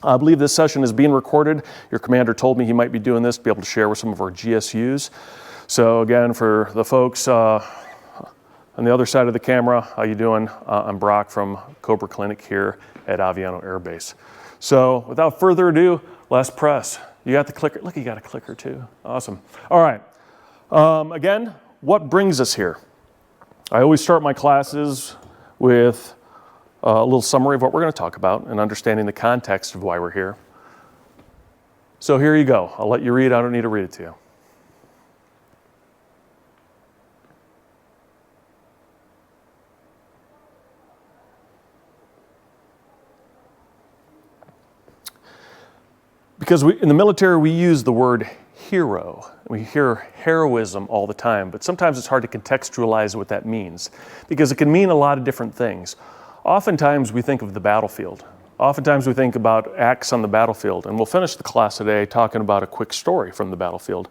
I believe this session is being recorded. Your commander told me he might be doing this to be able to share with some of our GSUs. So again, for the folks on the other side of the camera, how you doing? I'm Brock from Cobra Clinic here at Aviano Air Base. So without further ado, let's press. You got the clicker? Look, you got a clicker too. Awesome. All right. Again, what brings us here? I always start my classes with a little summary of what we're going to talk about and understanding the context of why we're here. So here you go. I'll let you read. I don't need to read it to you. Because in the military, we use the word hero. We hear heroism all the time, but sometimes it's hard to contextualize what that means because it can mean a lot of different things. Oftentimes we think of the battlefield. Oftentimes we think about acts on the battlefield, and we'll finish the class today talking about a quick story from the battlefield.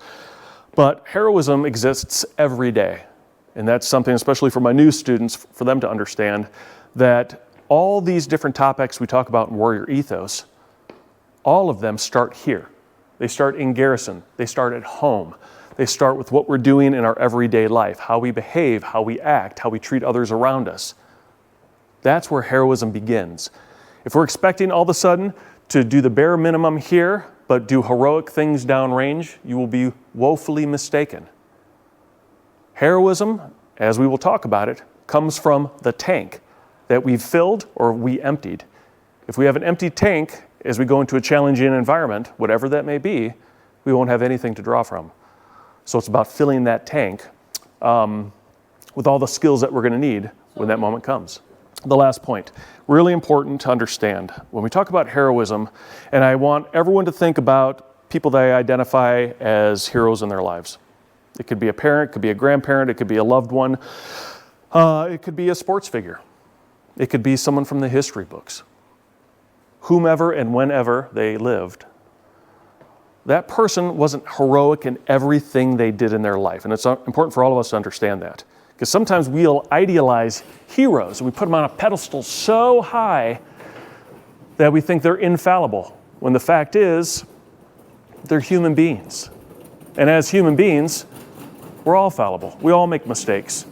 But heroism exists every day, and that's something, especially for my new students, for them to understand that all these different topics we talk about in Warrior Ethos, all of them start here. They start in garrison. They start at home. They start with what we're doing in our everyday life, how we behave, how we act, how we treat others around us. That's where heroism begins. If we're expecting all of a sudden to do the bare minimum here, but do heroic things downrange, you will be woefully mistaken. Heroism, as we will talk about it, comes from the tank that we've filled or we emptied. If we have an empty tank as we go into a challenging environment, whatever that may be, we won't have anything to draw from. So it's about filling that tank with all the skills that we're going to need when that moment comes. The last point, really important to understand. When we talk about heroism, and I want everyone to think about people they identify as heroes in their lives. It could be a parent, it could be a grandparent, it could be a loved one, it could be a sports figure. It could be someone from the history books. Whomever and whenever they lived, that person wasn't heroic in everything they did in their life. And it's important for all of us to understand that. Because sometimes we'll idealize heroes and we put them on a pedestal so high that we think they're infallible, when the fact is, they're human beings. And as human beings, we're all fallible. We all make mistakes.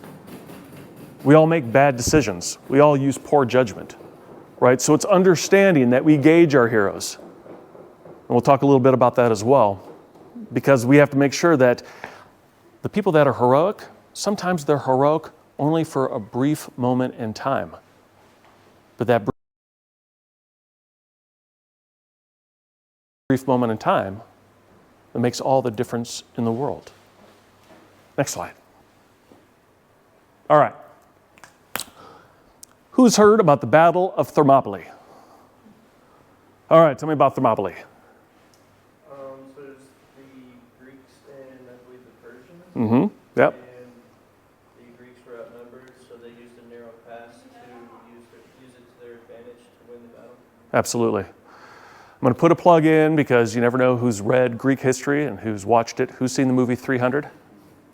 We all make bad decisions. We all use poor judgment, right? So it's understanding that we gauge our heroes. And we'll talk a little bit about that as well, because we have to make sure that the people that are heroic, sometimes they're heroic only for a brief moment in time. But that brief moment in time that makes all the difference in the world. Next slide. All right. Who's heard about the Battle of Thermopylae? All right, tell me about Thermopylae. So there's the Greeks and I believe the Persians. Mm-hmm. Yep. Absolutely. I'm going to put a plug in because you never know who's read Greek history and who's watched it. Who's seen the movie 300?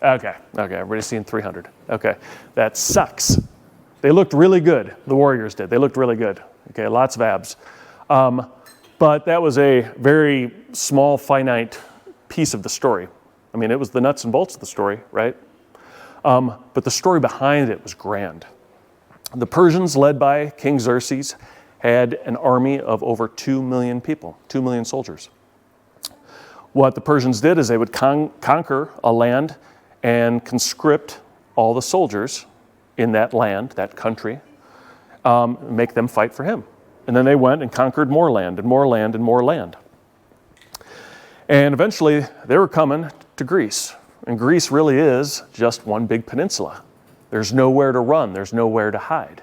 Okay, everybody's seen 300. Okay, that sucks. They looked really good, the warriors did. They looked really good. Okay, lots of abs. But that was a very small, finite piece of the story. I mean, it was the nuts and bolts of the story, right? But the story behind it was grand. The Persians, led by King Xerxes, had an army of over 2 million people, 2 million soldiers. What the Persians did is they would conquer a land and conscript all the soldiers in that land, that country, make them fight for him. And then they went and conquered more land and more land and more land. And eventually they were coming to Greece. And Greece really is just one big peninsula. There's nowhere to run, there's nowhere to hide.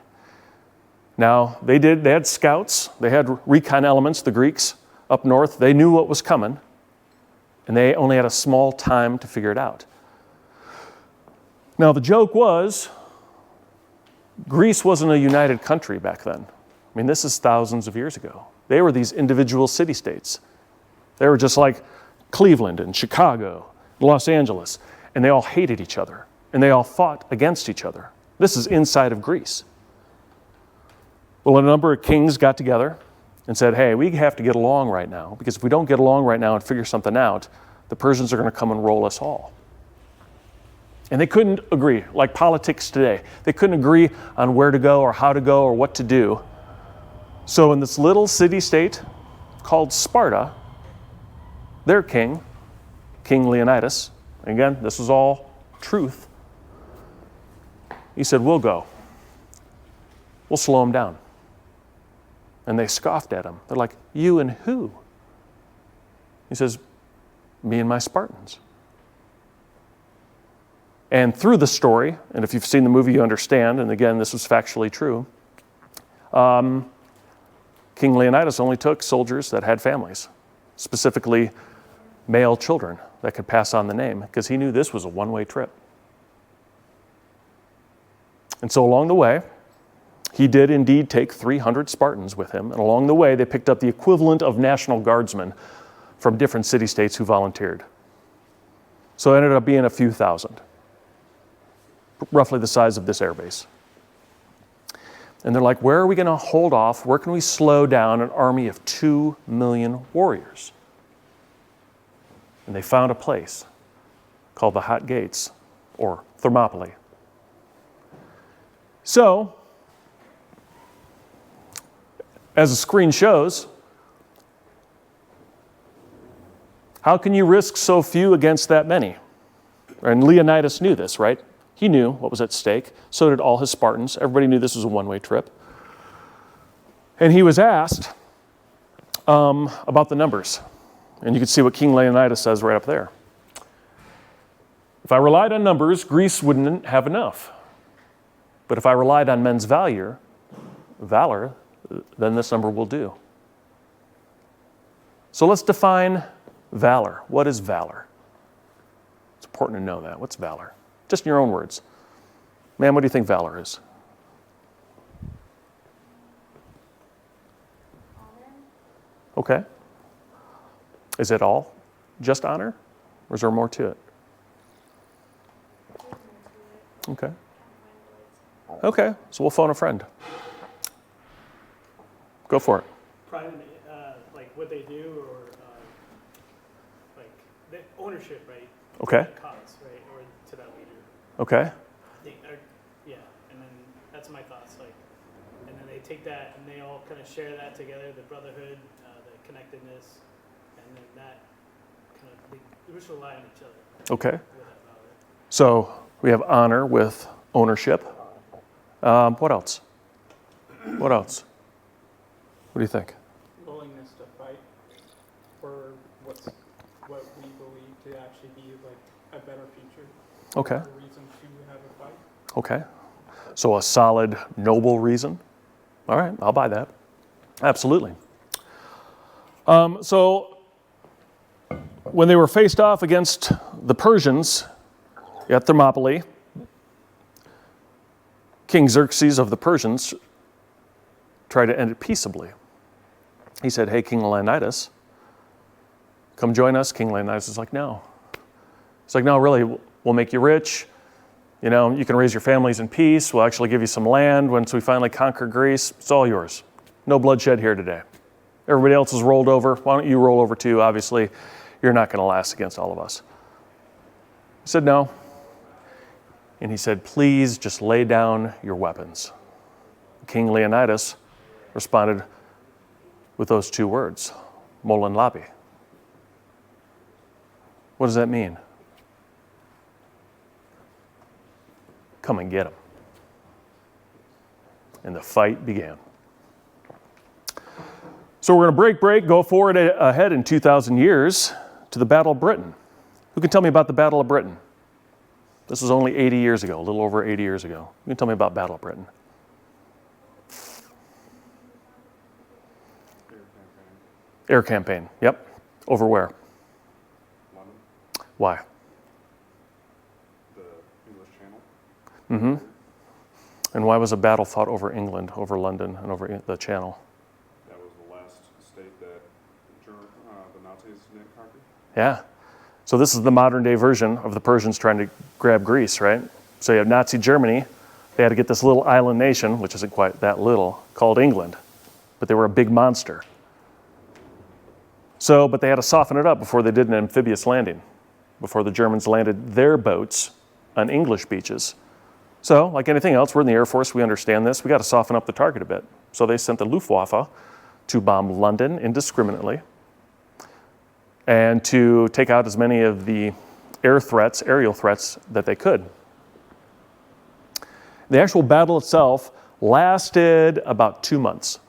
Now, they had scouts, they had recon elements, the Greeks up north. They knew what was coming, and they only had a small time to figure it out. Now, the joke was, Greece wasn't a united country back then. I mean, this is thousands of years ago. They were these individual city-states. They were just like Cleveland and Chicago, Los Angeles, and they all hated each other, and they all fought against each other. This is inside of Greece. Well, a number of kings got together and said, hey, we have to get along right now, because if we don't get along right now and figure something out, the Persians are going to come and roll us all. And they couldn't agree, like politics today. They couldn't agree on where to go or how to go or what to do. So in this little city-state called Sparta, their king, King Leonidas, again, this is all truth, he said, we'll go. We'll slow them down. And they scoffed at him. They're like, you and who? He says, me and my Spartans. And through the story, and if you've seen the movie, you understand, and again, this was factually true, King Leonidas only took soldiers that had families, specifically male children that could pass on the name, because he knew this was a one-way trip. And so along the way, he did indeed take 300 Spartans with him, and along the way, they picked up the equivalent of National Guardsmen from different city-states who volunteered. So it ended up being a few thousand, roughly the size of this airbase. And they're like, where are we going to hold off? Where can we slow down an army of 2 million warriors? And they found a place called the Hot Gates, or Thermopylae. So, as the screen shows, how can you risk so few against that many? And Leonidas knew this, right? He knew what was at stake. So did all his Spartans. Everybody knew this was a one-way trip. And he was asked about the numbers. And you can see what King Leonidas says right up there. If I relied on numbers, Greece wouldn't have enough. But if I relied on men's valor, then this number will do. So let's define valor. What is valor? It's important to know that. What's valor? Just in your own words. Man, what do you think valor is? Honor. Okay. Is it all just honor? Or is there more to it? Okay. Okay, so we'll phone a friend. Go for it. Pride in like what they do, or like the ownership, right? Okay. To that cause, right, or to that leader. Okay. Yeah, and then that's my thoughts. Like, and then they take that and they all kind of share that together, the brotherhood, the connectedness, and then that kind of they just rely on each other. Okay. With that valor. So we have honor with ownership. What else? What else? What do you think? Willingness to fight for what we believe to actually be like a better future. Okay. A reason to have a fight. Okay. So a solid, noble reason. All right, I'll buy that. Absolutely. So when they were faced off against the Persians at Thermopylae, King Xerxes of the Persians tried to end it peaceably. He said, hey, King Leonidas, come join us. King Leonidas is like, no. He's like, no, really, we'll make you rich. You know, you can raise your families in peace. We'll actually give you some land once we finally conquer Greece. It's all yours. No bloodshed here today. Everybody else is rolled over. Why don't you roll over too? Obviously, you're not going to last against all of us. He said, no. And he said, please just lay down your weapons. King Leonidas responded with those two words, molon labi. What does that mean? Come and get him. And the fight began. So we're going to break, go forward ahead in 2,000 years to the Battle of Britain. Who can tell me about the Battle of Britain? This was only 80 years ago, a little over 80 years ago. You can tell me about Battle of Britain. Air campaign, yep. Over where? London. Why? The English Channel. Mm-hmm. And why was a battle fought over England, over London, and over the Channel? That was the last state that the Nazis didn't conquer. Yeah. So this is the modern day version of the Persians trying to grab Greece, right? So you have Nazi Germany. They had to get this little island nation, which isn't quite that little, called England. But they were a big monster. So, but they had to soften it up before they did an amphibious landing, before the Germans landed their boats on English beaches. So, like anything else, we're in the Air Force, we understand this, we got to soften up the target a bit. So they sent the Luftwaffe to bomb London indiscriminately and to take out as many of the aerial threats that they could. The actual battle itself lasted about 2 months.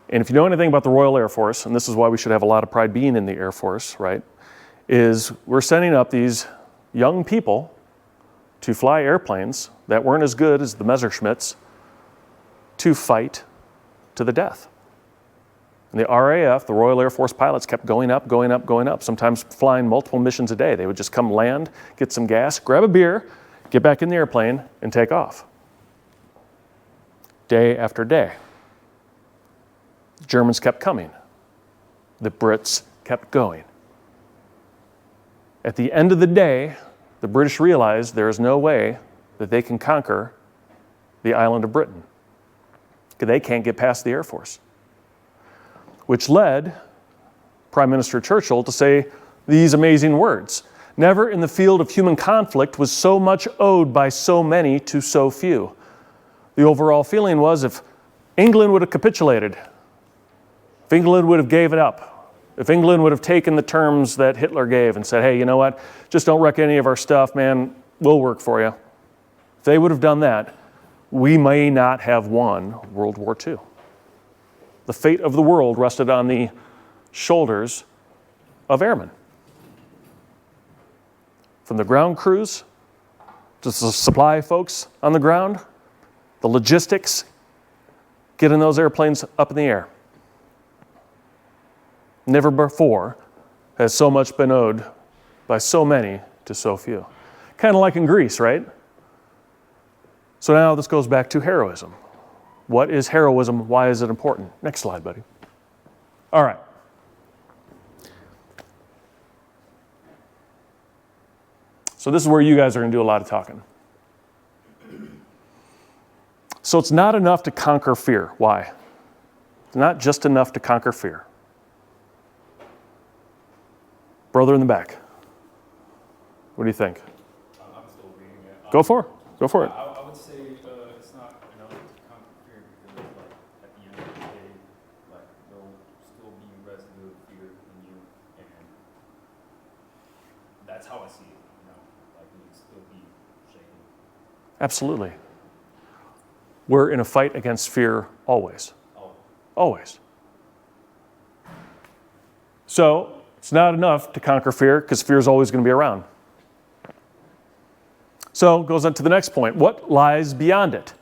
And if you know anything about the Royal Air Force, and this is why we should have a lot of pride being in the Air Force, right, is we're sending up these young people to fly airplanes that weren't as good as the Messerschmitts to fight to the death. And the RAF, the Royal Air Force pilots, kept going up, going up, going up, sometimes flying multiple missions a day. They would just come land, get some gas, grab a beer, get back in the airplane, and take off. Day after day. The Germans kept coming. The Brits kept going. At the end of the day, the British realized there is no way that they can conquer the island of Britain. They can't get past the Air Force. Which led Prime Minister Churchill to say these amazing words. Never in the field of human conflict was so much owed by so many to so few. The overall feeling was if England would have capitulated, if England would have gave it up, if England would have taken the terms that Hitler gave and said, hey, you know what, just don't wreck any of our stuff, man, we'll work for you. If they would have done that, we may not have won World War II. The fate of the world rested on the shoulders of airmen. From the ground crews to the supply folks on the ground, the logistics, getting those airplanes up in the air. Never before has so much been owed by so many to so few. Kind of like in Greece, right? So now this goes back to heroism. What is heroism? Why is it important? Next slide, buddy. All right. So this is where you guys are going to do a lot of talking. So it's not enough to conquer fear. Why? It's not just enough to conquer fear. Brother in the back. What do you think? I'm still reading it. Go for it. Go for it. I would say it's not enough to conquer fear because, like, at the end of the day, like, there'll still be residue of fear in you, and that's how I see it. You know, like, you would still be shaken. Absolutely. We're in a fight against fear always. Oh, Always. So it's not enough to conquer fear because fear is always going to be around. So it goes on to the next point. What lies beyond it?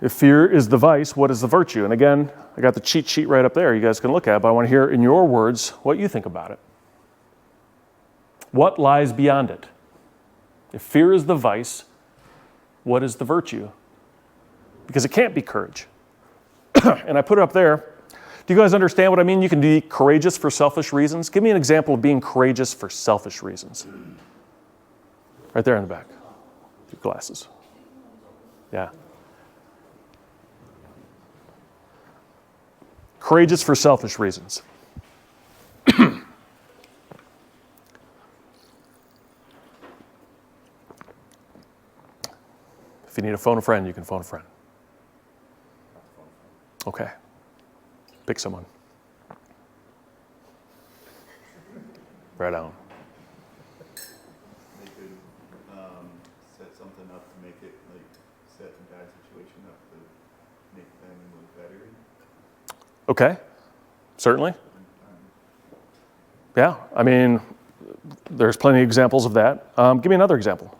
If fear is the vice, what is the virtue? And again, I got the cheat sheet right up there you guys can look at, but I want to hear in your words what you think about it. What lies beyond it? If fear is the vice, what is the virtue? Because it can't be courage. And I put it up there. Do you guys understand what I mean? You can be courageous for selfish reasons. Give me an example of being courageous for selfish reasons. Right there in the back. Your glasses. Yeah. Courageous for selfish reasons. If you need to phone a friend, you can phone a friend. Okay. Pick someone. Right on. They could set something up to make it, like, set a bad situation up to make them look better. Okay. Certainly. Yeah. I mean, there's plenty of examples of that. Give me another example.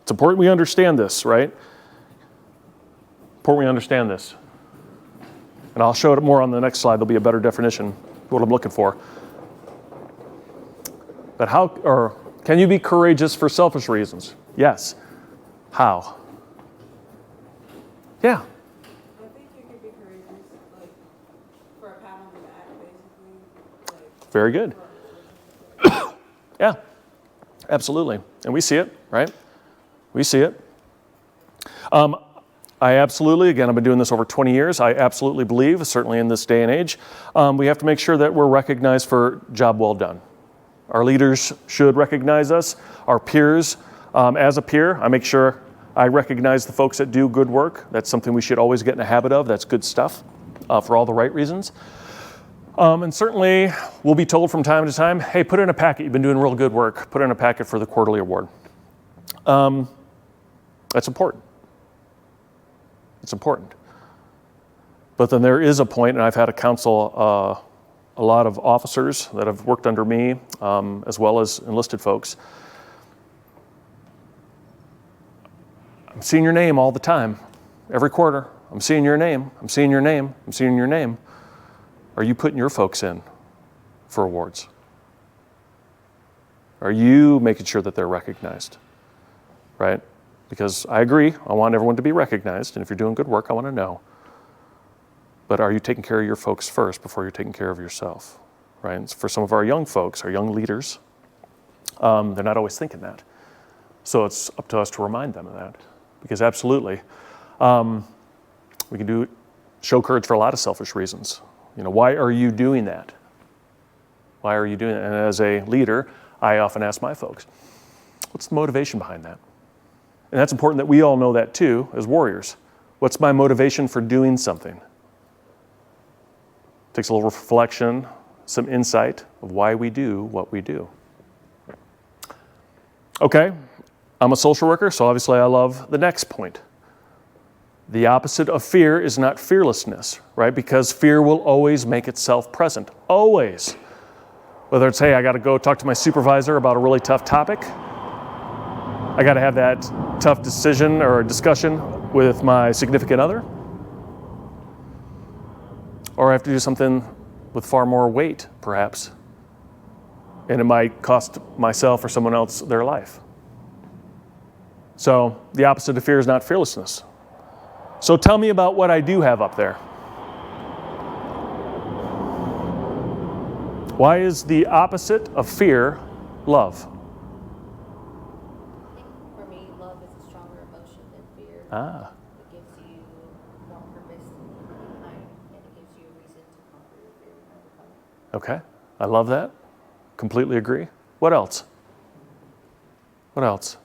It's important we understand this, right? Important we understand this. And I'll show it more on the next slide. There'll be a better definition of what I'm looking for. But how, or can you be courageous for selfish reasons? Yes. How? Yeah. I think you could be courageous, like, for a pat on the back, basically. Like, Very good. Yeah, absolutely. And we see it, right? We see it. I absolutely, again, I've been doing this over 20 years. I absolutely believe, certainly in this day and age, we have to make sure that we're recognized for job well done. Our leaders should recognize us, our peers. As a peer, I make sure I recognize the folks that do good work. That's something we should always get in a habit of. That's good stuff for all the right reasons. And certainly, we'll be told from time to time, hey, put in a packet. You've been doing real good work. Put in a packet for the quarterly award. That's important. It's important. But then there is a point, and I've had to counsel a lot of officers that have worked under me, as well as enlisted folks. I'm seeing your name all the time, every quarter. I'm seeing your name. I'm seeing your name. I'm seeing your name. Are you putting your folks in for awards? Are you making sure that they're recognized? Right? Because I agree, I want everyone to be recognized, and if you're doing good work, I want to know. But are you taking care of your folks first before you're taking care of yourself? Right? And for some of our young folks, our young leaders, they're not always thinking that. So it's up to us to remind them of that. Because absolutely, we can show courage for a lot of selfish reasons. Why are you doing that? Why are you doing that? And as a leader, I often ask my folks, what's the motivation behind that? And that's important that we all know that too, as warriors. What's my motivation for doing something? Takes a little reflection, some insight of why we do what we do. Okay, I'm a social worker, so obviously I love the next point. The opposite of fear is not fearlessness, right? Because fear will always make itself present, always. Whether it's, hey, I got to go talk to my supervisor about a really tough topic. I got to have that tough decision or discussion with my significant other. Or I have to do something with far more weight, perhaps. And it might cost myself or someone else their life. So the opposite of fear is not fearlessness. So tell me about what I do have up there. Why is the opposite of fear love? I think for me, love is a stronger emotion than fear. It gives you more purpose behind, and it gives you a reason to conquer your fear and overcome it. Okay, I love that. Completely agree. What else? What else?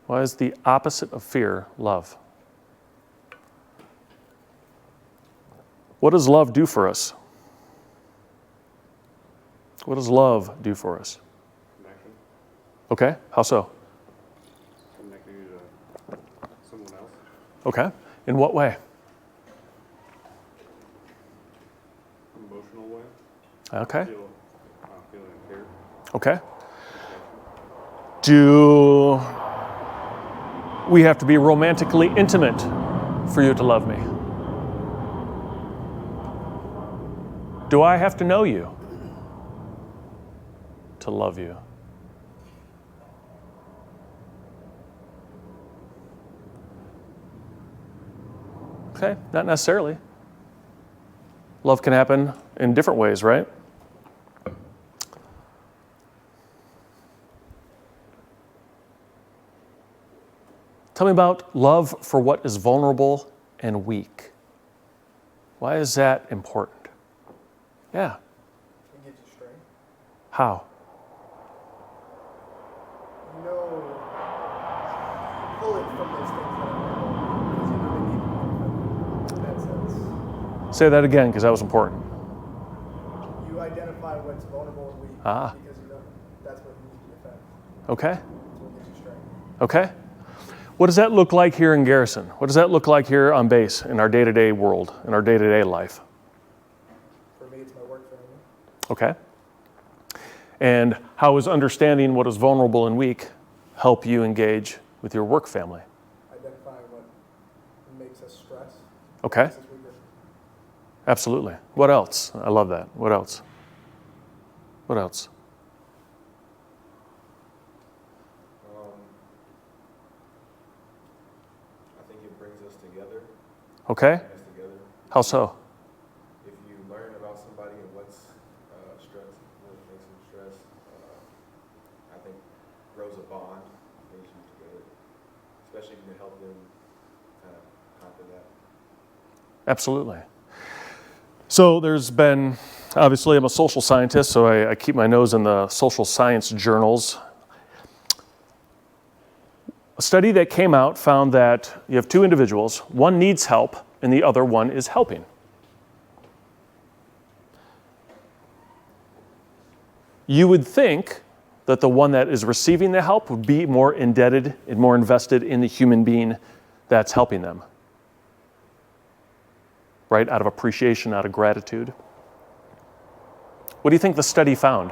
Why is the opposite of fear love? What does love do for us? What does love do for us? Connection. Okay, how so? Connecting you to someone else. Okay, in what way? Emotional way. Okay, Feeling cared. okay. Do we have to be romantically intimate for you to love me? Do I have to know you to love you? Okay, not necessarily. Love can happen in different ways, right? Tell me about love for what is vulnerable and weak. Why is that important? Yeah. It gives you strength. How? Pull it from those things that are because you know they need to be in that sense. Say that again, because that was important. You identify what's vulnerable and weak Ah. because you know that's what needs to be defended. Okay. That's what gives you strength. Okay. What does that look like here in Garrison? What does that look like here on base in our day-to-day world, in our day-to-day life? For me, it's my work family. Okay. And how does understanding what is vulnerable and weak help you engage with your work family? Identifying what makes us stress. Okay. Makes us weaker. Absolutely. What else? I love that. What else? What else? I think it brings us together. Okay. Brings us together. How so? If you learn about somebody and what's stress, what makes them stress, I think grows a bond, brings you together. Especially if you can help them kind of conquer that? Absolutely. So there's been, obviously I'm a social scientist, so I keep my nose in the social science journals. A study that came out found that you have two individuals, one needs help and the other one is helping. You would think that the one that is receiving the help would be more indebted and more invested in the human being that's helping them. Right? Out of appreciation, out of gratitude. What do you think the study found?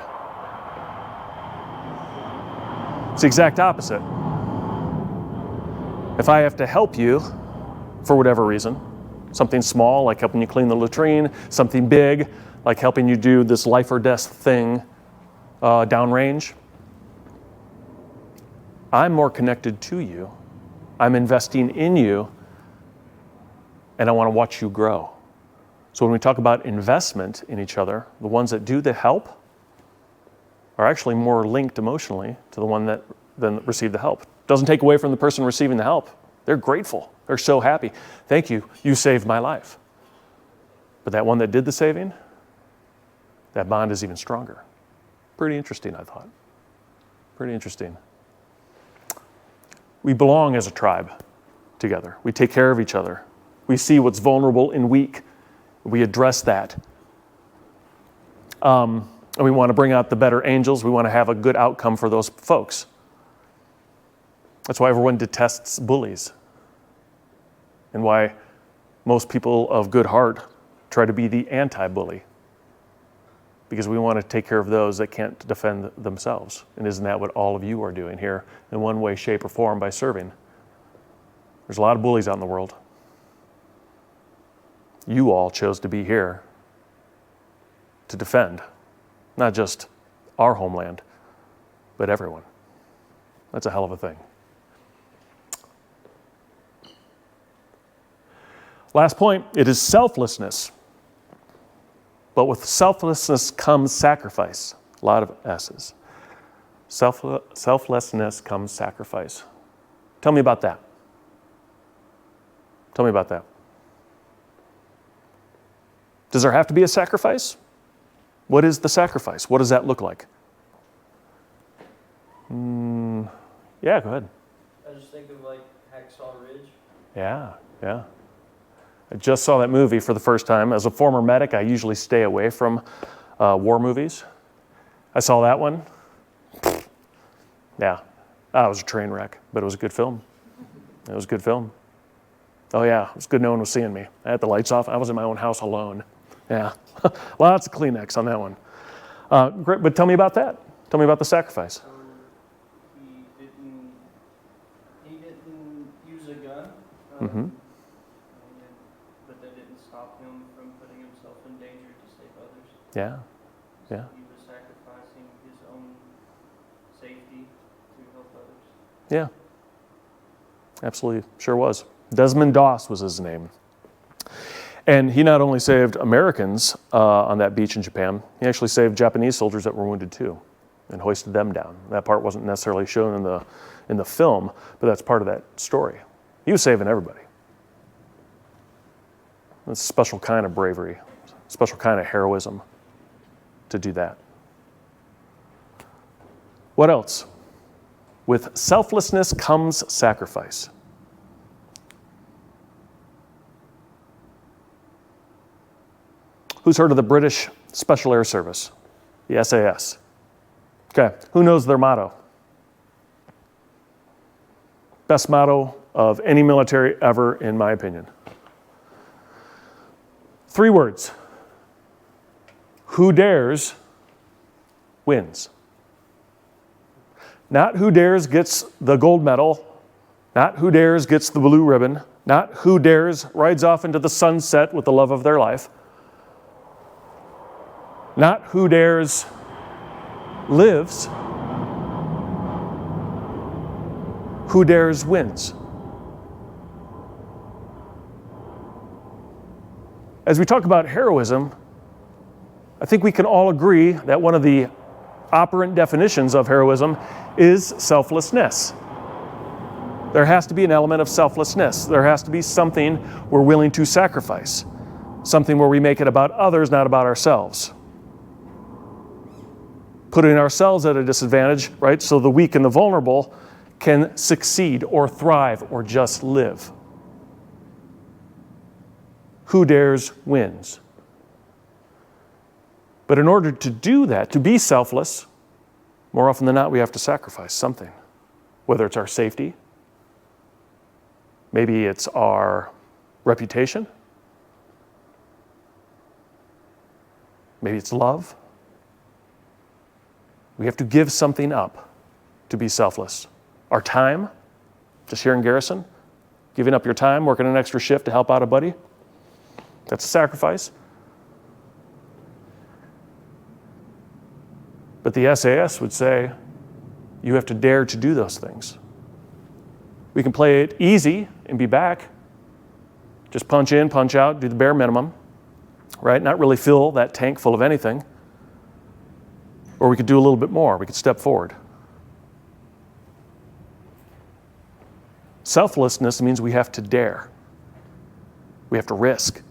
It's the exact opposite. If I have to help you for whatever reason, something small like helping you clean the latrine, something big like helping you do this life or death thing downrange, I'm more connected to you. I'm investing in you, and I want to watch you grow. So when we talk about investment in each other, the ones that do the help are actually more linked emotionally to the one that then received the help. Doesn't take away from the person receiving the help. They're grateful. They're so happy. Thank you. You saved my life. But that one that did the saving, that bond is even stronger. Pretty interesting, I thought. Pretty interesting. We belong as a tribe together. We take care of each other. We see what's vulnerable and weak. We address that. And we want to bring out the better angels. We want to have a good outcome for those folks. That's why everyone detests bullies. And why most people of good heart try to be the anti-bully. Because we want to take care of those that can't defend themselves. And isn't that what all of you are doing here in one way, shape, or form by serving? There's a lot of bullies out in the world. You all chose to be here to defend, not just our homeland, but everyone. That's a hell of a thing. Last point, it is selflessness. But with selflessness comes sacrifice. A lot of S's. Selflessness comes sacrifice. Tell me about that. Tell me about that. Does there have to be a sacrifice? What is the sacrifice? What does that look like? Yeah, go ahead. I just think of like Hacksaw Ridge. Yeah. I just saw that movie for the first time. As a former medic, I usually stay away from war movies. I saw that one. Yeah, it was a train wreck, but it was a good film. It was a good film. Oh yeah, it was good no one was seeing me. I had the lights off. I was in my own house alone. Yeah, lots of Kleenex on that one. Great, but tell me about that. Tell me about the sacrifice. He didn't use a gun. Mm-hmm. But that didn't stop him from putting himself in danger to save others. Yeah. So he was sacrificing his own safety to help others. Yeah. Absolutely, sure was. Desmond Doss was his name. And he not only saved Americans on that beach in Japan, he actually saved Japanese soldiers that were wounded too and hoisted them down. That part wasn't necessarily shown in the film, but that's part of that story. He was saving everybody. It's a special kind of bravery, special kind of heroism to do that. What else? With selflessness comes sacrifice. Who's heard of the British Special Air Service, the SAS? Okay, who knows their motto? Best motto of any military ever, in my opinion. 3 words. Who dares wins. Not who dares gets the gold medal, not who dares gets the blue ribbon, not who dares rides off into the sunset with the love of their life, not who dares lives, who dares wins. As we talk about heroism, I think we can all agree that one of the operant definitions of heroism is selflessness. There has to be an element of selflessness. There has to be something we're willing to sacrifice, something where we make it about others, not about ourselves. Putting ourselves at a disadvantage, right? So the weak and the vulnerable can succeed or thrive or just live. Who dares wins. But in order to do that, to be selfless, more often than not, we have to sacrifice something. Whether it's our safety, maybe it's our reputation, maybe it's love. We have to give something up to be selfless. Our time, just here in Garrison, giving up your time, working an extra shift to help out a buddy, that's a sacrifice. But the SAS would say, you have to dare to do those things. We can play it easy and be back. Just punch in, punch out, do the bare minimum, right? Not really fill that tank full of anything. Or we could do a little bit more. We could step forward. Selflessness means we have to dare. We have to risk.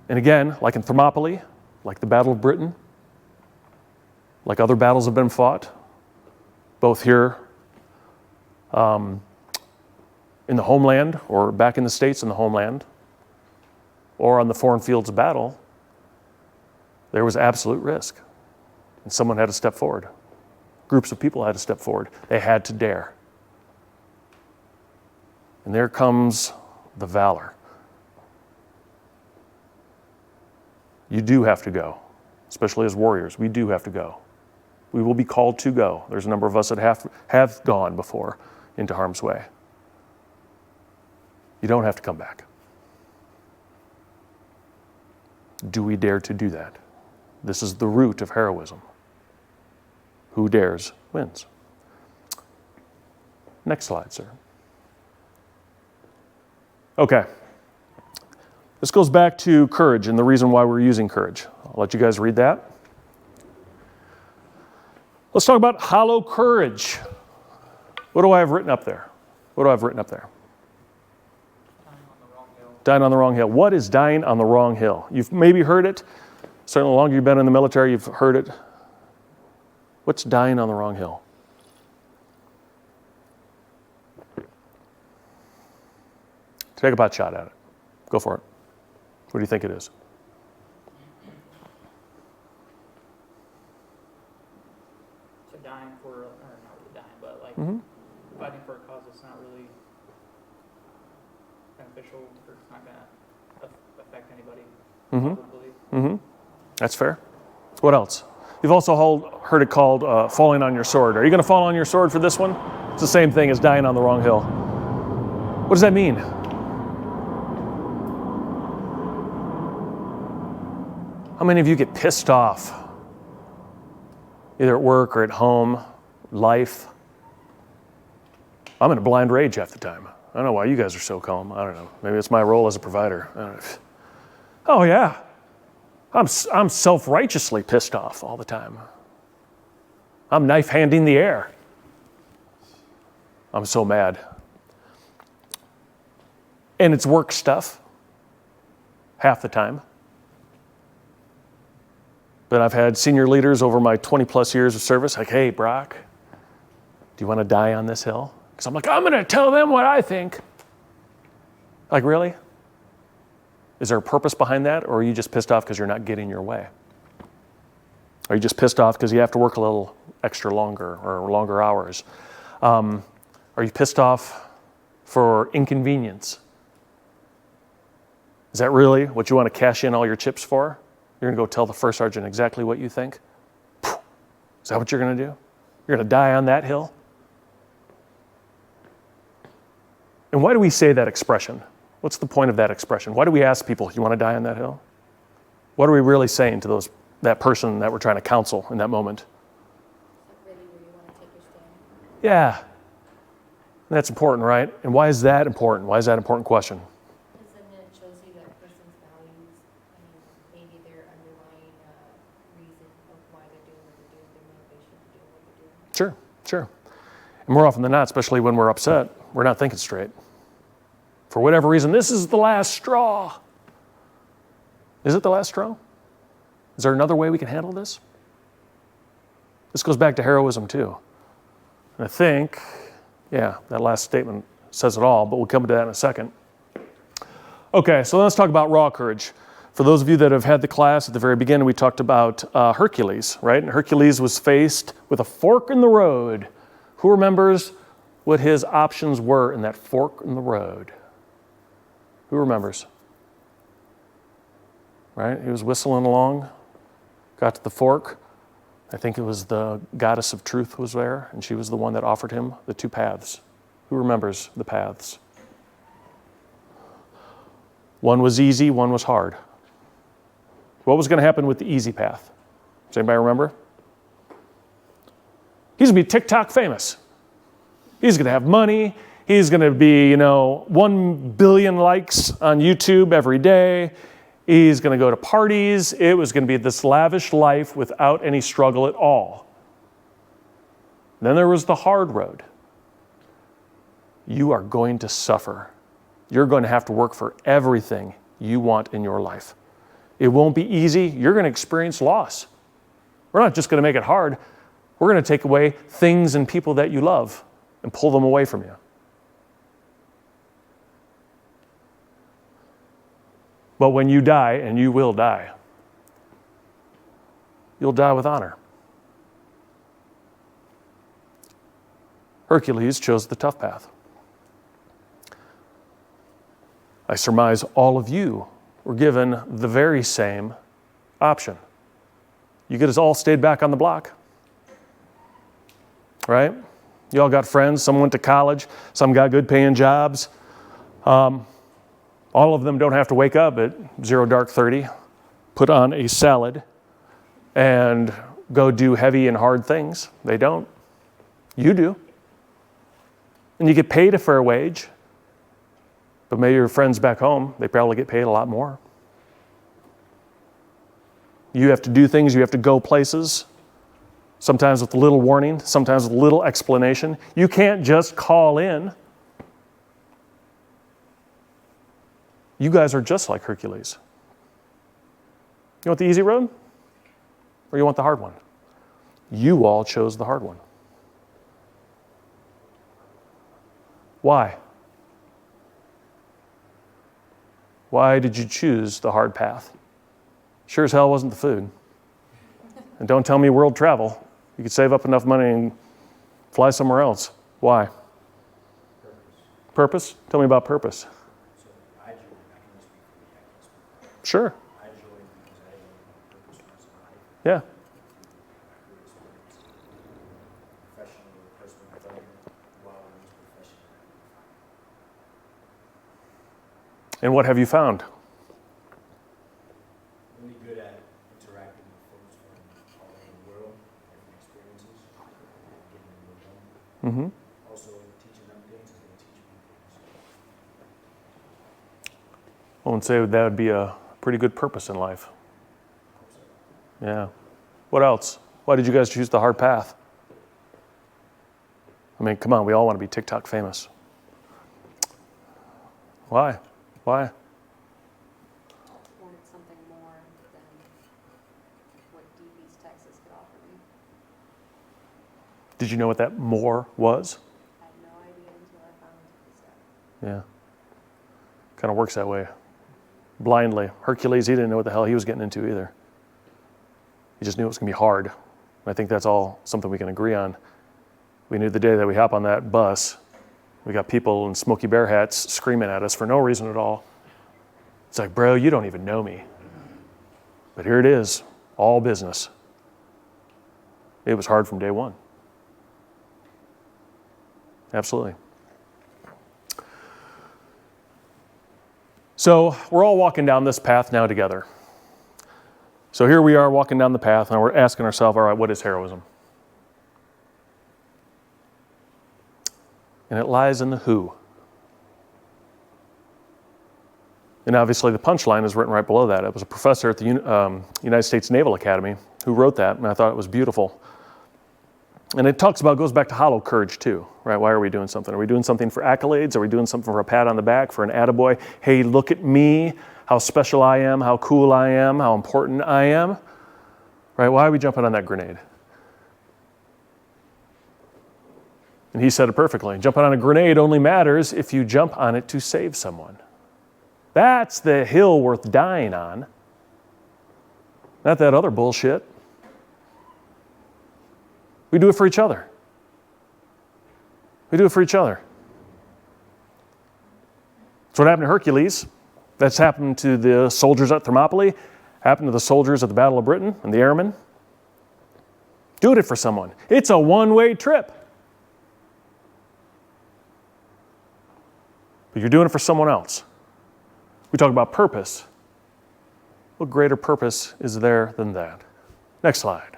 And again, like in Thermopylae, like the Battle of Britain, like other battles have been fought, both here in the homeland or back in the States in the homeland or on the foreign fields of battle, there was absolute risk. And someone had to step forward. Groups of people had to step forward. They had to dare. And there comes the valor. You do have to go, especially as warriors. We do have to go. We will be called to go. There's a number of us that have gone before into harm's way. You don't have to come back. Do we dare to do that? This is the root of heroism. Who dares wins. Next slide, sir. Okay. This goes back to courage and the reason why we're using courage. I'll let you guys read that. Let's talk about hollow courage. What do I have written up there? What do I have written up there? Dying on the wrong hill. Dying on the wrong hill. What is dying on the wrong hill? You've maybe heard it. Certainly the longer you've been in the military, you've heard it. What's dying on the wrong hill? Take a pot shot at it. Go for it. What do you think it is? So dying for, or not really dying, but like Mm-hmm. fighting for a cause that's not really beneficial or it's not going to affect anybody. Mm-hmm. Probably. Mm-hmm. That's fair. What else? You've also heard it called falling on your sword. Are you going to fall on your sword for this one? It's the same thing as dying on the wrong hill. What does that mean? How many of you get pissed off, either at work or at home, life? I'm in a blind rage half the time. I don't know why you guys are so calm. I don't know. Maybe it's my role as a provider. I don't know. Oh yeah, I'm self-righteously pissed off all the time. I'm knife-handing the air. I'm so mad. And it's work stuff, half the time. But I've had senior leaders over my 20 plus years of service like, hey, Brock, do you want to die on this hill? Because I'm like, I'm going to tell them what I think. Like, really? Is there a purpose behind that? Or are you just pissed off because you're not getting your way? Are you just pissed off because you have to work a little extra longer or longer hours? Are you pissed off for inconvenience? Is that really what you want to cash in all your chips for? You're going to go tell the first sergeant exactly what you think? Is that what you're going to do? You're going to die on that hill? And why do we say that expression? What's the point of that expression? Why do we ask people, you want to die on that hill? What are we really saying to that person that we're trying to counsel in that moment? Really where you want to take your stand. Yeah. That's important, right? And why is that important? Why is that an important question? Because then it shows you that person's values and maybe their underlying reason of why they're doing what they're doing, their motivation for doing what they're doing. Sure. And more often than not, especially when we're upset, we're not thinking straight. For whatever reason, this is the last straw. Is it the last straw? Is there another way we can handle this? This goes back to heroism too. And I think, that last statement says it all, but we'll come to that in a second. Okay, so let's talk about raw courage. For those of you that have had the class at the very beginning, we talked about Hercules, right? And Hercules was faced with a fork in the road. Who remembers what his options were in that fork in the road? Who remembers? Right? He was whistling along, got to the fork. I think it was the goddess of truth was there, and she was the one that offered him the two paths. Who remembers the paths? One was easy, one was hard. What was going to happen with the easy path? Does anybody remember? He's going to be TikTok famous. He's going to have money. He's going to be, 1 billion likes on YouTube every day. He's going to go to parties. It was going to be this lavish life without any struggle at all. Then there was the hard road. You are going to suffer. You're going to have to work for everything you want in your life. It won't be easy. You're going to experience loss. We're not just going to make it hard. We're going to take away things and people that you love and pull them away from you. But when you die, and you will die, you'll die with honor. Hercules chose the tough path. I surmise all of you were given the very same option. You could have all stayed back on the block, right? You all got friends. Some went to college. Some got good paying jobs. All of them don't have to wake up at 0 dark 30, put on a salad, and go do heavy and hard things. They don't. You do. And you get paid a fair wage. But maybe your friends back home, they probably get paid a lot more. You have to do things, you have to go places, sometimes with a little warning, sometimes with a little explanation. You can't just call in. You guys are just like Hercules. You want the easy road? Or you want the hard one? You all chose the hard one. Why? Why did you choose the hard path? Sure as hell wasn't the food. And don't tell me world travel. You could save up enough money and fly somewhere else. Why? Purpose? Tell me about purpose. Sure. Yeah. And what have you found? Really good at interacting with folks from all over the world, different experiences, getting to know them. Also teaching them things and they teach me things. I would say that would be a pretty good purpose in life. Yeah. What else? Why did you guys choose the hard path? I mean, come on, we all want to be TikTok famous. Why? Why? Wanted something more than what DB's Texas could offer me. Did you know what that more was? I had no idea until I found this stuff. Yeah. Kind of works that way. Blindly. Hercules, he didn't know what the hell he was getting into either. He just knew it was going to be hard. I think that's all something we can agree on. We knew the day that we hop on that bus, we got people in Smokey Bear hats screaming at us for no reason at all. It's like, bro, you don't even know me. But here it is, all business. It was hard from day one. Absolutely. So we're all walking down this path now together. So here we are walking down the path and we're asking ourselves, all right, what is heroism? And it lies in the who. And obviously the punchline is written right below that. It was a professor at the United States Naval Academy who wrote that, and I thought it was beautiful. And it goes back to hollow courage too, right? Why are we doing something? Are we doing something for accolades? Are we doing something for a pat on the back, for an attaboy? Hey, look at me, how special I am, how cool I am, how important I am, right? Why are we jumping on that grenade? And he said it perfectly. Jumping on a grenade only matters if you jump on it to save someone. That's the hill worth dying on. Not that other bullshit. We do it for each other. We do it for each other. That's what happened to Hercules. That's happened to the soldiers at Thermopylae, happened to the soldiers at the Battle of Britain and the airmen. Do it for someone. It's a one-way trip. But you're doing it for someone else. We talk about purpose. What greater purpose is there than that? Next slide.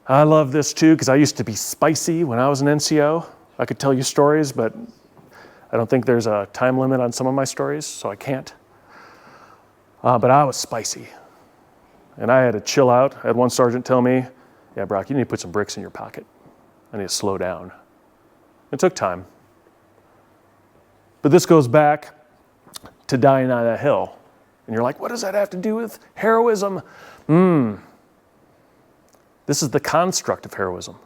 I love this too because I used to be spicy when I was an NCO. I could tell you stories, but I don't think there's a time limit on some of my stories, so I can't. But I was spicy. And I had to chill out. I had one sergeant tell me, yeah, Brock, you need to put some bricks in your pocket. I need to slow down. It took time. But this goes back to dying on a hill. And you're like, what does that have to do with heroism? This is the construct of heroism.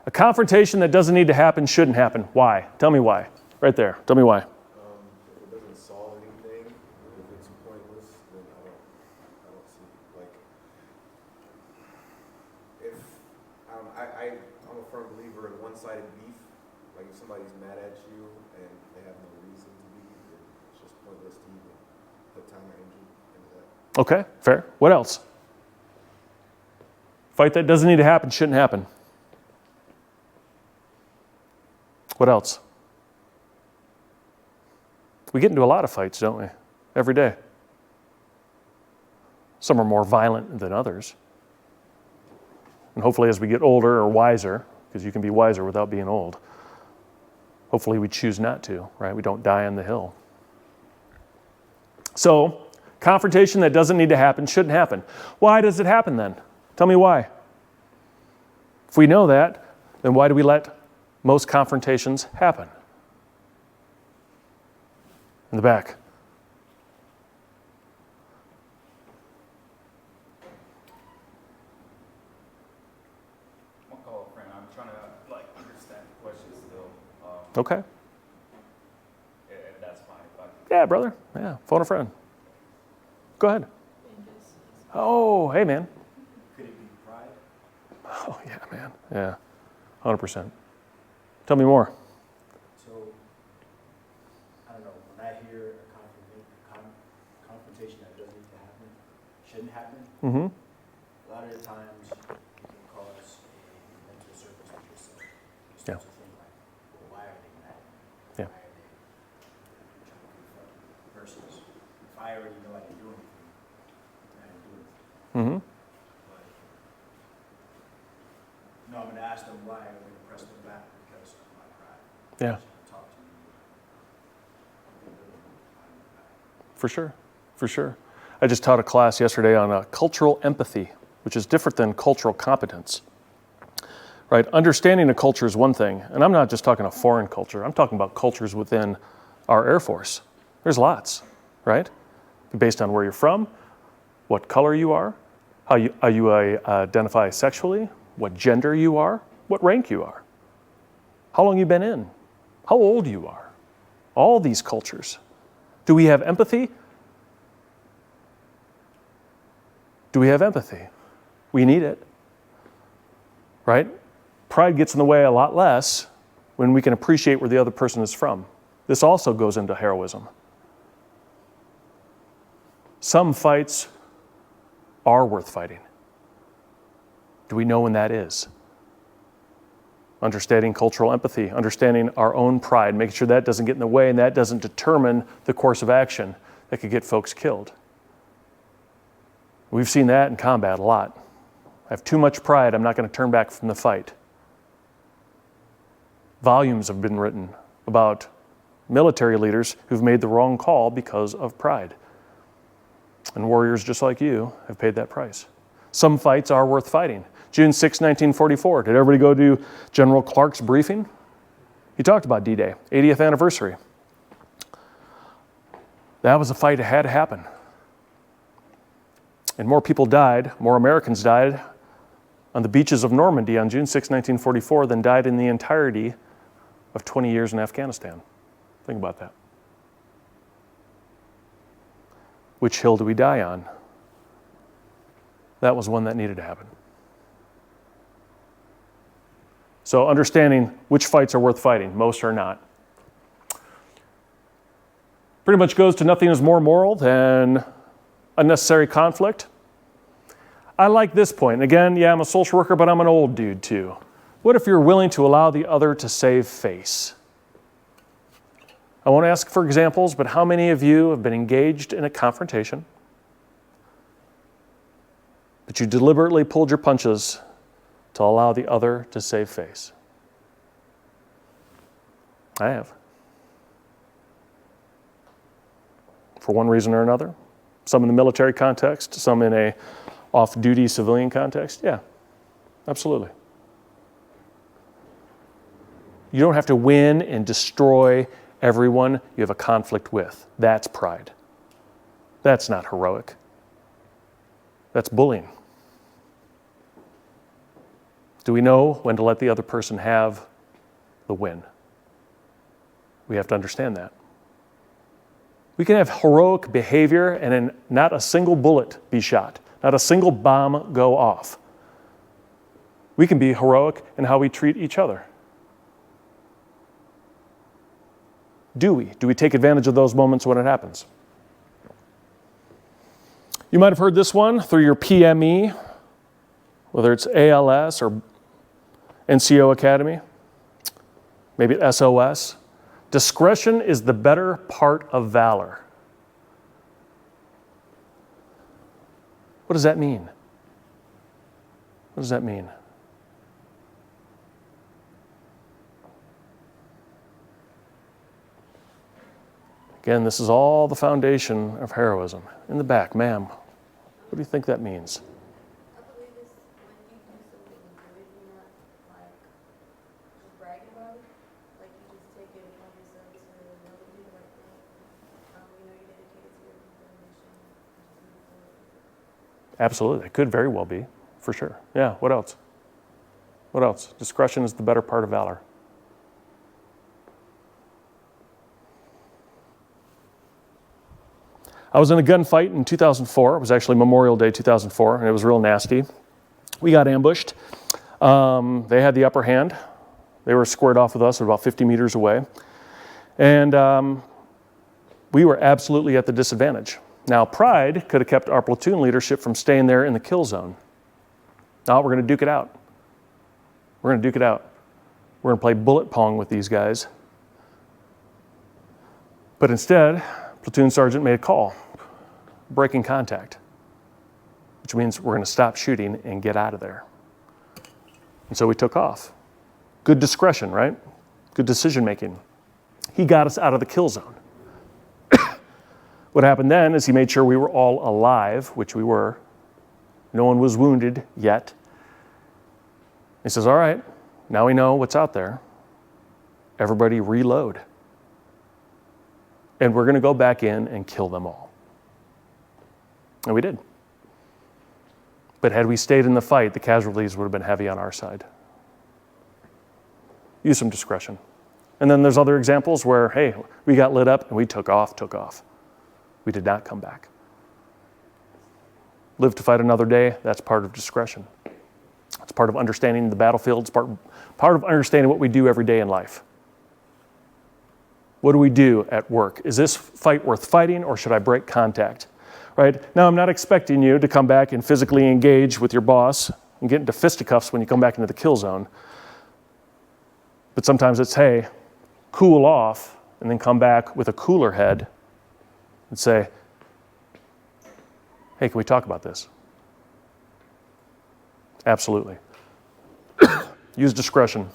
A confrontation that doesn't need to happen shouldn't happen. Why? Tell me why. Right there. Tell me why. If it doesn't solve anything, if it's pointless, then I don't see, like, if, I'm a firm believer in one-sided beef. Like, if somebody's mad at you and they have no reason to be, then it's just pointless to even put time or energy into that. Okay, fair. What else? Fight that doesn't need to happen shouldn't happen. What else? We get into a lot of fights, don't we? Every day. Some are more violent than others. And hopefully as we get older or wiser, because you can be wiser without being old, hopefully we choose not to, right? We don't die on the hill. So, confrontation that doesn't need to happen shouldn't happen. Why does it happen then? Tell me why. If we know that, then why do we let most confrontations happen? In the back. I'll call a friend. I'm trying to understand the question still. Okay. If that's fine. Yeah, brother. Yeah, phone a friend. Go ahead. Oh, hey, man. Could it be pride? Oh, yeah, man. Yeah, 100%. Tell me more. So, I don't know, when I hear a confrontation that doesn't need to happen, shouldn't happen, a lot of the times it can cause a mental surface with yourself. You start to think like, well, why are they mad? Yeah. Why are they trying to confront? Versus, if I already know I didn't do anything, I didn't do anything. But, no, I'm going to ask them why, I'm going to press them back because of my pride. Yeah. Talk to me. For sure, for sure. I just taught a class yesterday on cultural empathy, which is different than cultural competence. Right? Understanding a culture is one thing, and I'm not just talking a foreign culture. I'm talking about cultures within our Air Force. There's lots, right? Based on where you're from, what color you are, how you identify sexually, what gender you are, what rank you are, how long you've been in, how old you are. All these cultures. Do we have empathy? Do we have empathy? We need it, right? Pride gets in the way a lot less when we can appreciate where the other person is from. This also goes into heroism. Some fights are worth fighting. Do we know when that is? Understanding cultural empathy, understanding our own pride, making sure that doesn't get in the way and that doesn't determine the course of action that could get folks killed. We've seen that in combat a lot. I have too much pride, I'm not going to turn back from the fight. Volumes have been written about military leaders who've made the wrong call because of pride. And warriors just like you have paid that price. Some fights are worth fighting. June 6, 1944. Did everybody go to General Clark's briefing? He talked about D-Day, 80th anniversary. That was a fight that had to happen. And more people died, more Americans died on the beaches of Normandy on June 6, 1944 than died in the entirety of 20 years in Afghanistan. Think about that. Which hill do we die on? That was one that needed to happen. So understanding which fights are worth fighting, most are not. Pretty much goes to nothing is more moral than unnecessary conflict. I like this point. And again, yeah, I'm a social worker, but I'm an old dude too. What if you're willing to allow the other to save face? I won't ask for examples, but how many of you have been engaged in a confrontation, but you deliberately pulled your punches to allow the other to save face? I have. For one reason or another. Some in the military context, some in a off-duty civilian context. Yeah, absolutely. You don't have to win and destroy everyone you have a conflict with. That's pride. That's not heroic. That's bullying. Do we know when to let the other person have the win? We have to understand that. We can have heroic behavior and then not a single bullet be shot, not a single bomb go off. We can be heroic in how we treat each other. Do we? Do we take advantage of those moments when it happens? You might have heard this one through your PME, whether it's ALS or NCO Academy, maybe SOS. Discretion is the better part of valor. What does that mean? What does that mean? Again, this is all the foundation of heroism. In the back, ma'am, what do you think that means? I believe it's when you do something good, you're not like just bragging about it. Like you just take it upon yourself to know that you do the right thing. You know you're dedicated to your mission. Absolutely. It could very well be, for sure. Yeah, what else? What else? Discretion is the better part of valor. I was in a gunfight in 2004. It was actually Memorial Day 2004, and it was real nasty. We got ambushed. They had the upper hand. They were squared off with us at about 50 meters away. And we were absolutely at the disadvantage. Now, pride could have kept our platoon leadership from staying there in the kill zone. Now, we're going to duke it out. We're going to duke it out. We're going to play bullet pong with these guys. But instead, platoon sergeant made a call, breaking contact, which means we're going to stop shooting and get out of there. And so we took off. Good discretion, right? Good decision making. He got us out of the kill zone. What happened then is he made sure we were all alive, which we were. No one was wounded yet. He says, all right, now we know what's out there. Everybody reload. And we're going to go back in and kill them all. And we did. But had we stayed in the fight, the casualties would have been heavy on our side. Use some discretion. And then there's other examples where, hey, we got lit up and we took off. We did not come back. Live to fight another day, that's part of discretion. It's part of understanding the battlefield. It's part of understanding what we do every day in life. What do we do at work? Is this fight worth fighting, or should I break contact? Right? Now, I'm not expecting you to come back and physically engage with your boss and get into fisticuffs when you come back into the kill zone. But sometimes it's, hey, cool off, and then come back with a cooler head and say, hey, can we talk about this? Absolutely. Use discretion.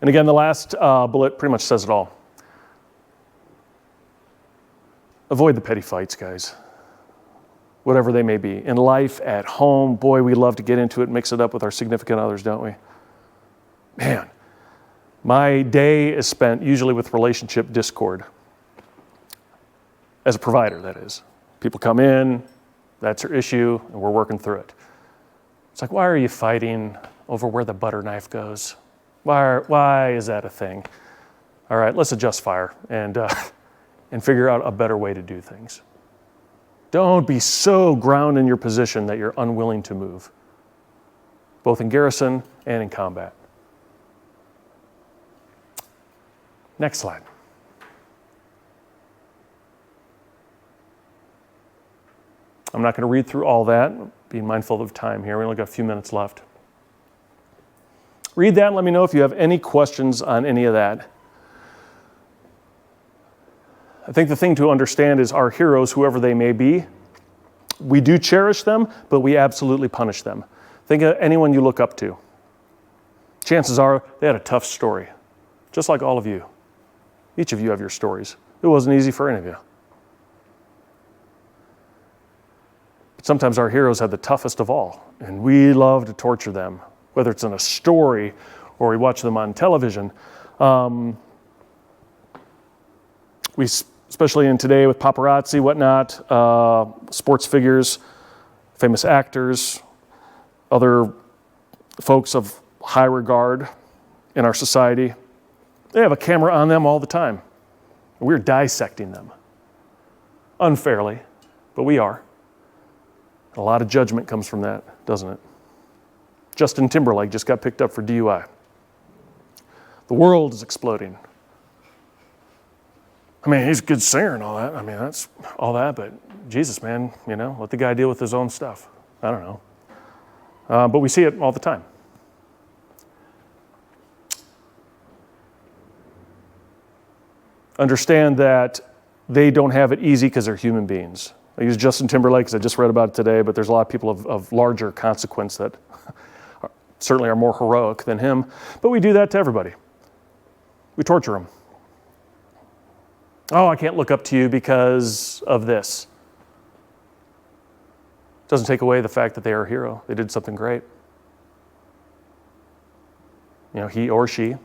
And again, the last bullet pretty much says it all. avoid the petty fights, guys. Whatever they may be. In life, at home, boy, we love to get into it, mix it up with our significant others, don't we? Man, my day is spent usually with relationship discord. As a provider, that is. People come in, that's their issue, and we're working through it. It's like, why are you fighting over where the butter knife goes? Why is that a thing? All right, let's adjust fire and figure out a better way to do things. Don't be so ground in your position that you're unwilling to move, both in garrison and in combat. Next slide. I'm not going to read through all that, being mindful of time here. We only got a few minutes left. Read that and let me know if you have any questions on any of that. I think the thing to understand is our heroes, whoever they may be, we do cherish them, but we absolutely punish them. Think of anyone you look up to. Chances are they had a tough story, just like all of you. Each of you have your stories. It wasn't easy for any of you. But sometimes our heroes had the toughest of all, and we love to torture them, whether it's in a story or we watch them on television. Especially in today with paparazzi, whatnot, sports figures, famous actors, other folks of high regard in our society, they have a camera on them all the time. We're dissecting them. Unfairly, but we are. A lot of judgment comes from that, doesn't it? Justin Timberlake just got picked up for DUI. The world is exploding. I mean, he's a good singer and all that. I mean, that's all that, but Jesus, man, let the guy deal with his own stuff. I don't know. But we see it all the time. Understand that they don't have it easy because they're human beings. I use Justin Timberlake because I just read about it today, but there's a lot of people of larger consequence that certainly are more heroic than him. But we do that to everybody. We torture them. Oh, I can't look up to you because of this. Doesn't take away the fact that they are a hero. They did something great. He or she.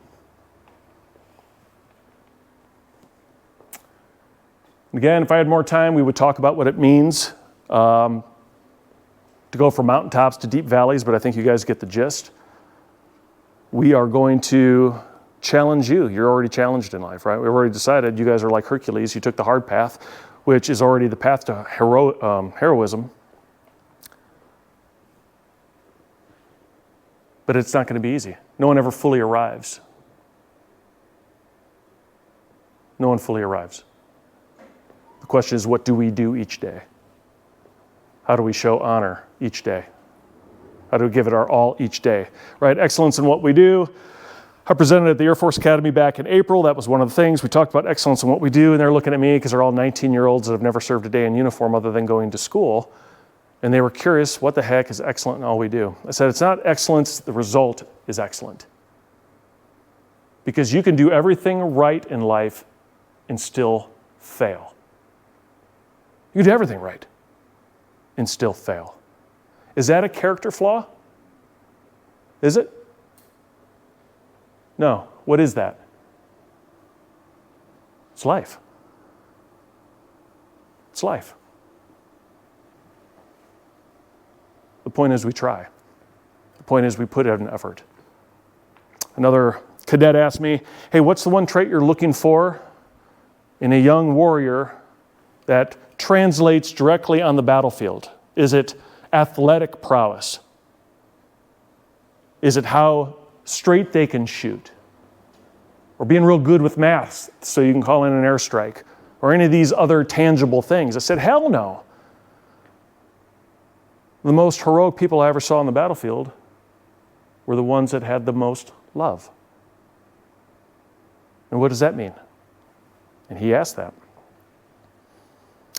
Again, if I had more time, we would talk about what it means to go from mountaintops to deep valleys, but I think you guys get the gist. We are going to challenge you. You're already challenged in life, right? We've already decided you guys are like Hercules. You took the hard path, which is already the path to heroism. But it's not going to be easy. No one ever fully arrives. No one fully arrives. The question is, what do we do each day? How do we show honor each day? How do we give it our all each day? Right? Excellence in what we do. I presented at the Air Force Academy back in April. That was one of the things. We talked about excellence in what we do, and they're looking at me because they're all 19-year-olds that have never served a day in uniform other than going to school. And they were curious, what the heck is excellent in all we do? I said, it's not excellence, the result is excellent. Because you can do everything right in life and still fail. You can do everything right and still fail. Is that a character flaw? Is it? No. What is that? It's life. It's life. The point is we try. The point is we put in an effort. Another cadet asked me, hey, what's the one trait you're looking for in a young warrior that translates directly on the battlefield? Is it athletic prowess? Is it how straight they can shoot? Or being real good with math so you can call in an airstrike? Or any of these other tangible things? I said, hell no. The most heroic people I ever saw on the battlefield were the ones that had the most love. And what does that mean? And he asked that.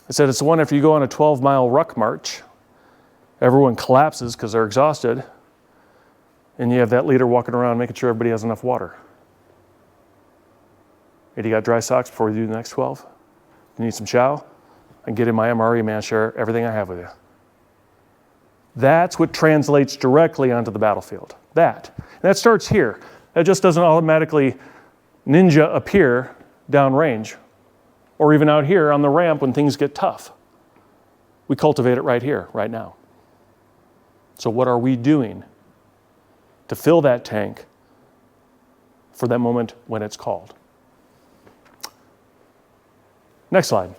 I said, it's the one after you go on a 12-mile ruck march, everyone collapses because they're exhausted, and you have that leader walking around making sure everybody has enough water. And you got dry socks before you do the next 12? You need some chow? and get in my MRE, man, share everything I have with you. That's what translates directly onto the battlefield. And that starts here. That just doesn't automatically ninja appear downrange or even out here on the ramp when things get tough. We cultivate it right here, right now. So what are we doing to fill that tank for that moment when it's called? Next slide.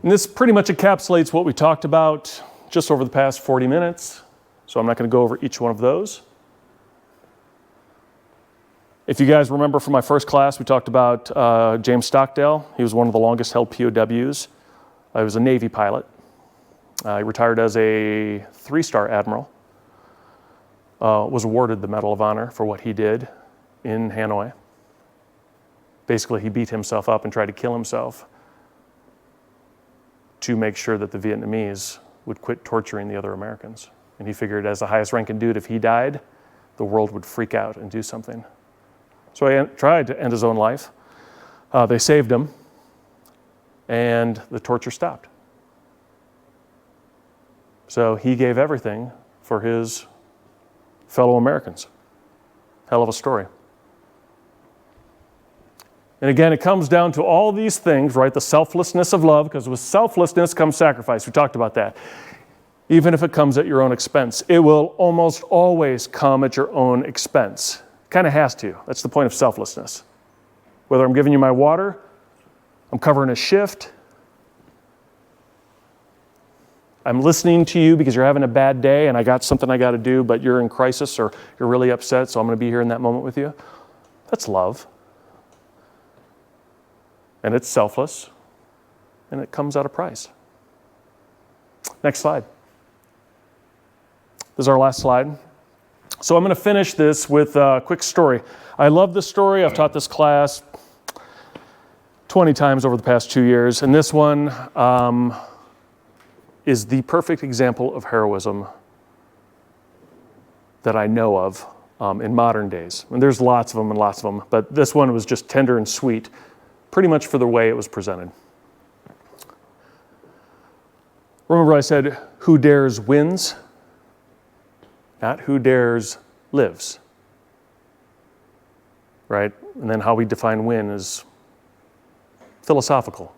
And this pretty much encapsulates what we talked about just over the past 40 minutes. So I'm not going to go over each one of those. If you guys remember from my first class, we talked about James Stockdale. He was one of the longest held POWs. He was a Navy pilot. He retired as a 3-star admiral. Was awarded the Medal of Honor for what he did in Hanoi. Basically, he beat himself up and tried to kill himself to make sure that the Vietnamese would quit torturing the other Americans. And he figured as the highest ranking dude, if he died, the world would freak out and do something. So he tried to end his own life. They saved him, and the torture stopped. So he gave everything for his fellow Americans. Hell of a story. And again, it comes down to all these things, right? The selflessness of love, because with selflessness comes sacrifice. We talked about that. Even if it comes at your own expense, it will almost always come at your own expense. Kind of has to. That's the point of selflessness. Whether I'm giving you my water, I'm covering a shift, I'm listening to you because you're having a bad day and I got something I got to do, but you're in crisis or you're really upset, so I'm going to be here in that moment with you. That's love. And it's selfless, and it comes at a price. Next slide. This is our last slide. So I'm going to finish this with a quick story. I love this story. I've taught this class 20 times over the past 2 years, and this one is the perfect example of heroism that I know of in modern days. And there's lots of them, but this one was just tender and sweet, pretty much for the way it was presented. Remember I said, who dares wins, not who dares lives, right? And then how we define win is philosophical.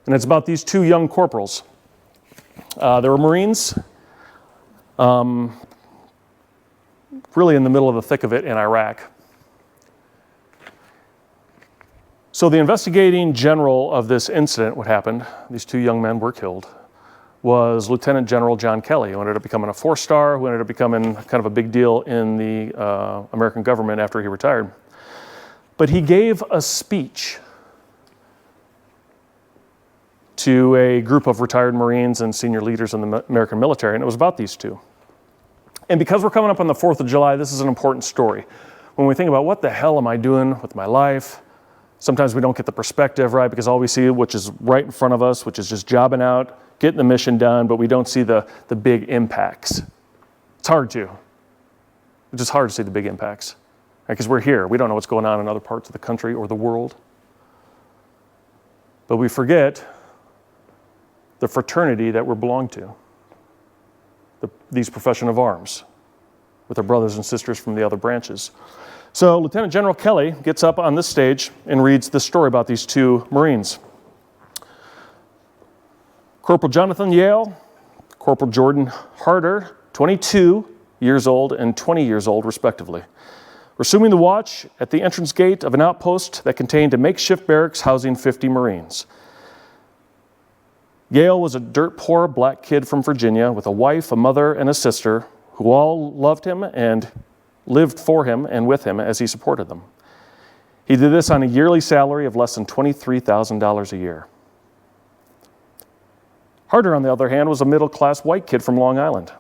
And it's about these 2 young corporals. They were Marines, really in the middle of the thick of it in Iraq. So the investigating general of this incident, what happened, these 2 young men were killed, was Lieutenant General John Kelly, who ended up becoming a 4-star, who ended up becoming kind of a big deal in the American government after he retired. But he gave a speech to a group of retired Marines and senior leaders in the American military, and it was about these 2. And because we're coming up on the 4th of July, this is an important story. When we think about what the hell am I doing with my life, sometimes we don't get the perspective right because all we see, which is right in front of us, which is just jobbing out, getting the mission done, but we don't see the big impacts. It's hard to. It's just hard to see the big impacts because we're here. We don't know what's going on in other parts of the country or the world. But we forget the fraternity that we belong to, these profession of arms, with our brothers and sisters from the other branches. So Lieutenant General Kelly gets up on this stage and reads this story about these 2 Marines. Corporal Jonathan Yale, Corporal Jordan Harder, 22 years old and 20 years old, respectively, were assuming the watch at the entrance gate of an outpost that contained a makeshift barracks housing 50 Marines. Yale was a dirt-poor black kid from Virginia with a wife, a mother, and a sister who all loved him and lived for him and with him as he supported them. He did this on a yearly salary of less than $23,000 a year. Harder, on the other hand, was a middle-class white kid from Long Island.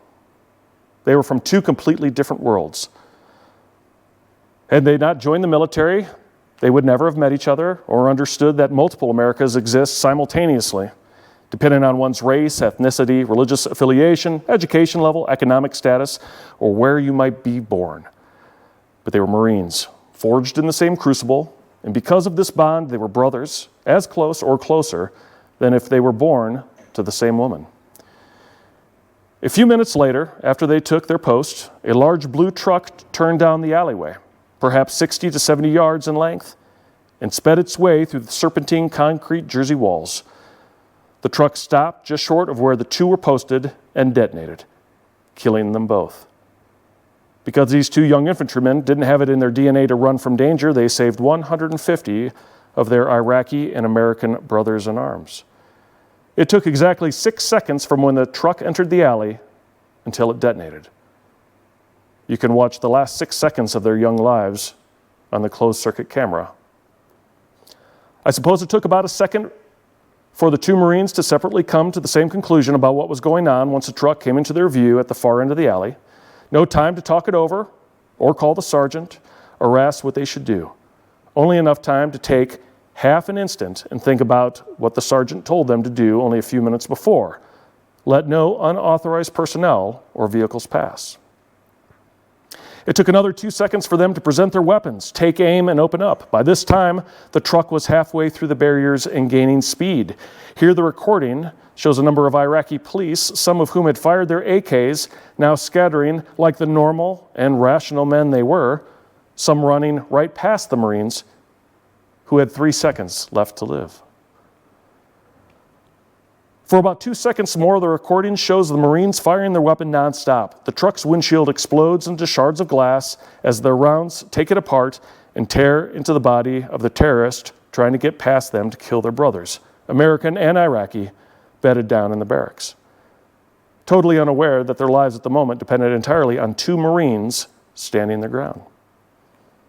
They were from 2 completely different worlds. Had they not joined the military, they would never have met each other or understood that multiple Americas exist simultaneously, depending on one's race, ethnicity, religious affiliation, education level, economic status, or where you might be born. But they were Marines, forged in the same crucible, and because of this bond, they were brothers, as close or closer than if they were born to the same woman. A few minutes later, after they took their post, a large blue truck turned down the alleyway, perhaps 60 to 70 yards in length, and sped its way through the serpentine concrete Jersey walls. The truck stopped just short of where the two were posted and detonated, killing them both. Because these two young infantrymen didn't have it in their DNA to run from danger, they saved 150 of their Iraqi and American brothers in arms. It took exactly 6 seconds from when the truck entered the alley until it detonated. You can watch the last 6 seconds of their young lives on the closed-circuit camera. I suppose it took about a second for the two Marines to separately come to the same conclusion about what was going on once the truck came into their view at the far end of the alley. No time to talk it over or call the sergeant or ask what they should do. Only enough time to take half an instant and think about what the sergeant told them to do only a few minutes before. Let no unauthorized personnel or vehicles pass. It took another 2 seconds for them to present their weapons, take aim, and open up. By this time, the truck was halfway through the barriers and gaining speed. Here the recording shows a number of Iraqi police, some of whom had fired their AKs, now scattering like the normal and rational men they were, some running right past the Marines who had 3 seconds left to live. For about 2 seconds more, the recording shows the Marines firing their weapon nonstop. The truck's windshield explodes into shards of glass as their rounds take it apart and tear into the body of the terrorist trying to get past them to kill their brothers, American and Iraqi, bedded down in the barracks. Totally unaware that their lives at the moment depended entirely on two Marines standing their ground.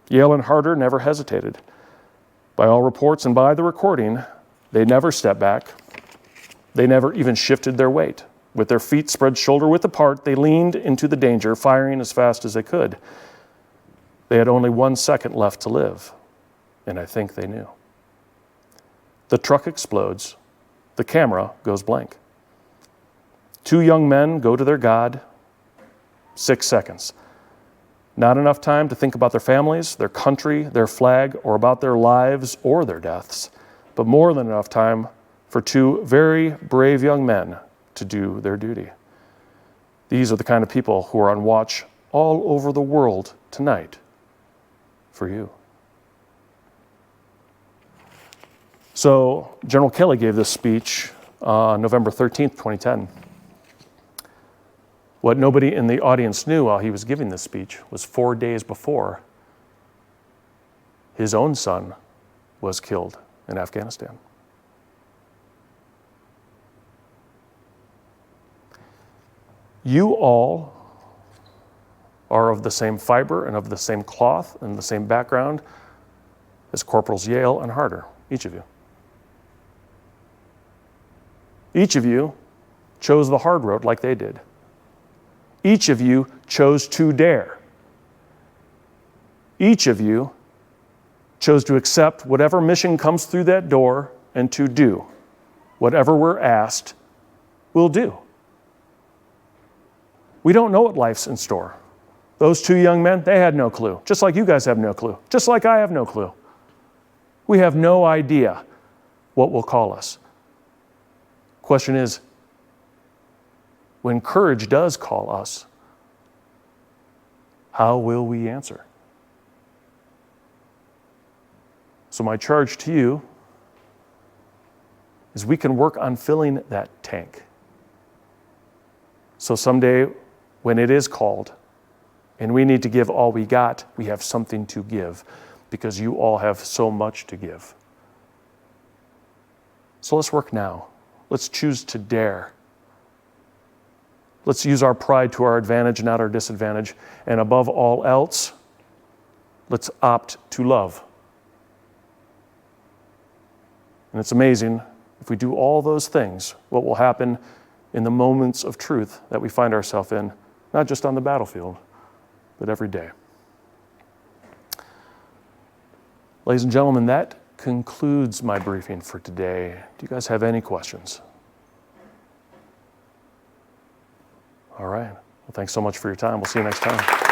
Yale and Harder never hesitated. By all reports and by the recording, they never stepped back. They never even shifted their weight. With their feet spread shoulder-width apart, they leaned into the danger, firing as fast as they could. They had only 1 second left to live, and I think they knew. The truck explodes. The camera goes blank. Two young men go to their God. 6 seconds. Not enough time to think about their families, their country, their flag, or about their lives or their deaths, but more than enough time for two very brave young men to do their duty. These are the kind of people who are on watch all over the world tonight for you. So General Kelly gave this speech on November 13th, 2010. What nobody in the audience knew while he was giving this speech was 4 days before, his own son was killed in Afghanistan. You all are of the same fiber and of the same cloth and the same background as Corporals Yale and Harder, each of you. Each of you chose the hard road like they did. Each of you chose to dare. Each of you chose to accept whatever mission comes through that door and to do whatever we're asked, we'll do. We don't know what life's in store. Those two young men, they had no clue, just like you guys have no clue, just like I have no clue. We have no idea what will call us. Question is, when courage does call us, how will we answer? So my charge to you is we can work on filling that tank. So someday when it is called and we need to give all we got, we have something to give because you all have so much to give. So let's work now. Let's choose to dare. Let's use our pride to our advantage, not our disadvantage. And above all else, let's opt to love. And it's amazing, if we do all those things, what will happen in the moments of truth that we find ourselves in, not just on the battlefield, but every day. Ladies and gentlemen, that concludes my briefing for today. Do you guys have any questions? All right. Well, thanks so much for your time. We'll see you next time.